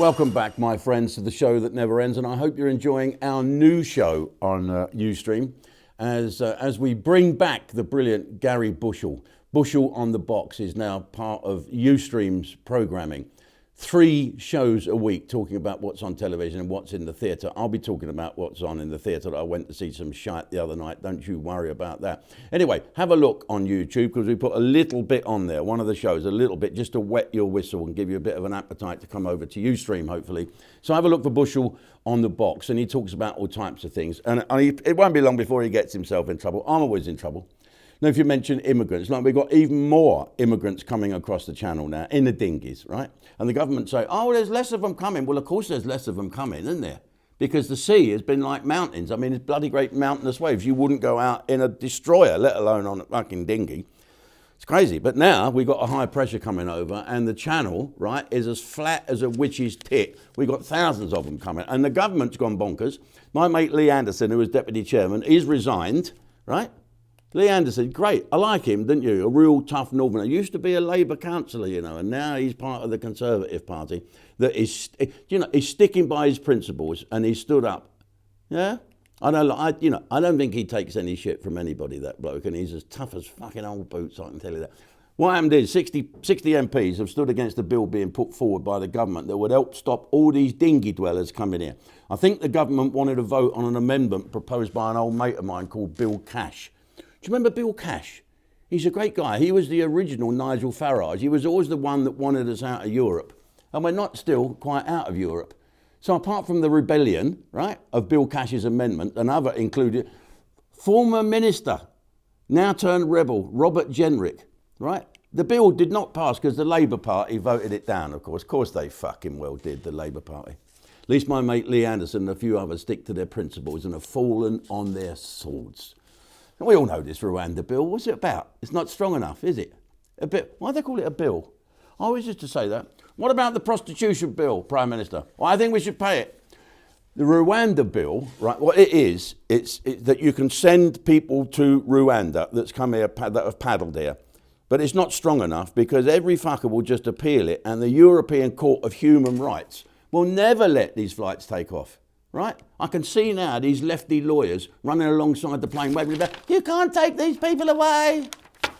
Welcome back, my friends, to the show that never ends, and I hope you're enjoying our new show on Ustream as we bring back the brilliant Gary Bushell. Bushell on the Box is now part of Ustream's programming. 3 shows a week talking about what's on television and what's in the theatre. I'll be talking about what's on in the theatre. I went to see some shite the other night. Don't you worry about that. Anyway, have a look on YouTube because we put a little bit on there. One of the shows, a little bit, just to wet your whistle and give you a bit of an appetite to come over to Ustream, hopefully. So have a look for Bushell on the Box, and he talks about all types of things. And it won't be long before he gets himself in trouble. I'm always in trouble. Now, if you mention immigrants, like we've got even more immigrants coming across the channel now in the dinghies, right? And the government say, oh, there's less of them coming. Well, of course there's less of them coming, isn't there? Because the sea has been like mountains. I mean, it's bloody great mountainous waves. You wouldn't go out in a destroyer, let alone on a fucking dinghy. It's crazy. But now we've got a high pressure coming over and the channel, right, is as flat as a witch's tit. We've got thousands of them coming. And the government's gone bonkers. My mate Lee Anderson, who was deputy chairman, he's resigned, right? Lee Anderson, great. I like him, didn't you? A real tough northerner. Used to be a Labour councillor, you know, and now he's part of the Conservative Party that is, you know, he's sticking by his principles and he stood up. Yeah? I don't think he takes any shit from anybody, that bloke, and he's as tough as fucking old boots, I can tell you that. What happened is 60 MPs have stood against a bill being put forward by the government that would help stop all these dinghy dwellers coming here. I think the government wanted to vote on an amendment proposed by an old mate of mine called Bill Cash. Do you remember Bill Cash? He's a great guy. He was the original Nigel Farage. He was always the one that wanted us out of Europe. And we're not still quite out of Europe. So apart from the rebellion, right, of Bill Cash's amendment, another included former minister, now turned rebel, Robert Jenrick, right? The bill did not pass because the Labour Party voted it down, of course. Of course they fucking well did, the Labour Party. At least my mate Lee Anderson and a few others stick to their principles and have fallen on their swords. We all know this Rwanda bill. What's it about? It's not strong enough, is it? A bit. Why do they call it a bill? I always used to say that. What about the prostitution bill, Prime Minister? Well, I think we should pay it. The Rwanda bill, right, what it is, it's that you can send people to Rwanda that's come here, that have paddled here. But it's not strong enough because every fucker will just appeal it and the European Court of Human Rights will never let these flights take off. Right? I can see now these lefty lawyers running alongside the plane waving about, you can't take these people away.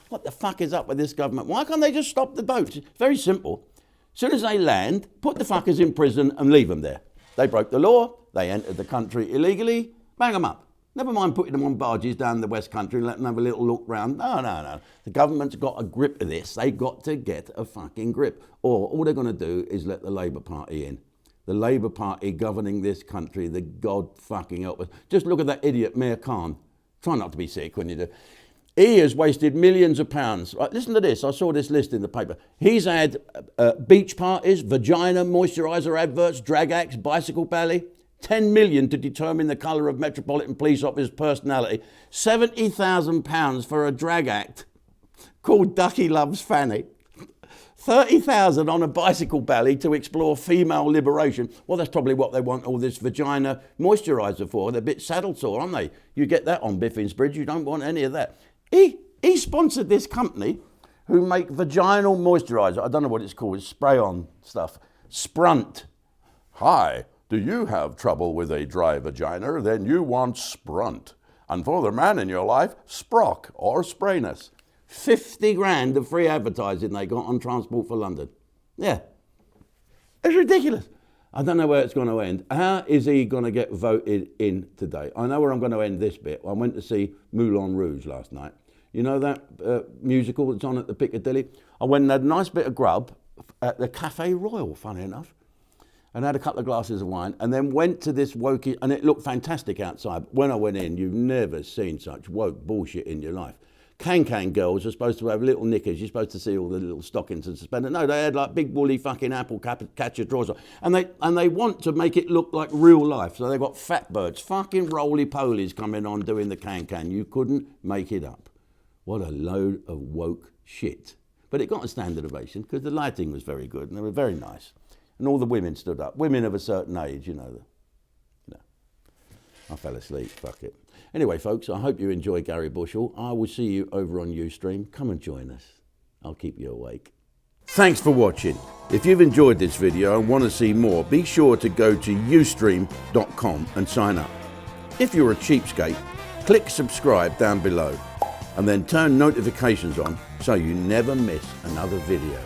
What the fuck is up with this government? Why can't they just stop the boats? It's very simple. As soon as they land, put the fuckers in prison and leave them there. They broke the law, they entered the country illegally, bang them up. Never mind putting them on barges down the West Country and let them have a little look round. No. The government's got a grip of this. They've got to get a fucking grip. Or all they're going to do is let the Labour Party in. The Labour Party governing this country, the God fucking help us. Just look at that idiot Mayor Khan. Try not to be sick when you do. He has wasted millions of pounds. Right, listen to this. I saw this list in the paper. He's had beach parties, vagina moisturiser adverts, drag acts, bicycle ballet. 10 million to determine the colour of Metropolitan Police Officer's personality. £70,000 for a drag act called Ducky Loves Fanny. 30,000 on a bicycle ballet to explore female liberation. Well, that's probably what they want all this vagina moisturiser for. They're a bit saddle sore, aren't they? You get that on Biffinsbridge. You don't want any of that. He sponsored this company who make vaginal moisturiser. I don't know what it's called. It's spray-on stuff. Sprunt. Hi, do you have trouble with a dry vagina? Then you want Sprunt. And for the man in your life, Sprock or Sprayness. 50 grand of free advertising they got on Transport for London. Yeah. It's ridiculous. I don't know where it's going to end. How is he going to get voted in today? I know where I'm going to end this bit. I went to see Moulin Rouge last night. You know that musical that's on at the Piccadilly? I went and had a nice bit of grub at the Café Royal, funny enough, and had a couple of glasses of wine, and then went to this woke, and it looked fantastic outside. When I went in, you've never seen such woke bullshit in your life. Can girls are supposed to have little knickers. You're supposed to see all the little stockings and suspenders. No, they had like big woolly fucking apple catcher drawers on. And they want to make it look like real life. So they've got fat birds, fucking roly-polies coming on doing the can. You couldn't make it up. What a load of woke shit. But it got a standing ovation because the lighting was very good and they were very nice. And all the women stood up. Women of a certain age, you know. I fell asleep, fuck it. Anyway, folks, I hope you enjoy Gary Bushell. I will see you over on Ustream. Come and join us. I'll keep you awake. Thanks for watching. If you've enjoyed this video and want to see more, be sure to go to ustream.com and sign up. If you're a cheapskate, click subscribe down below and then turn notifications on so you never miss another video.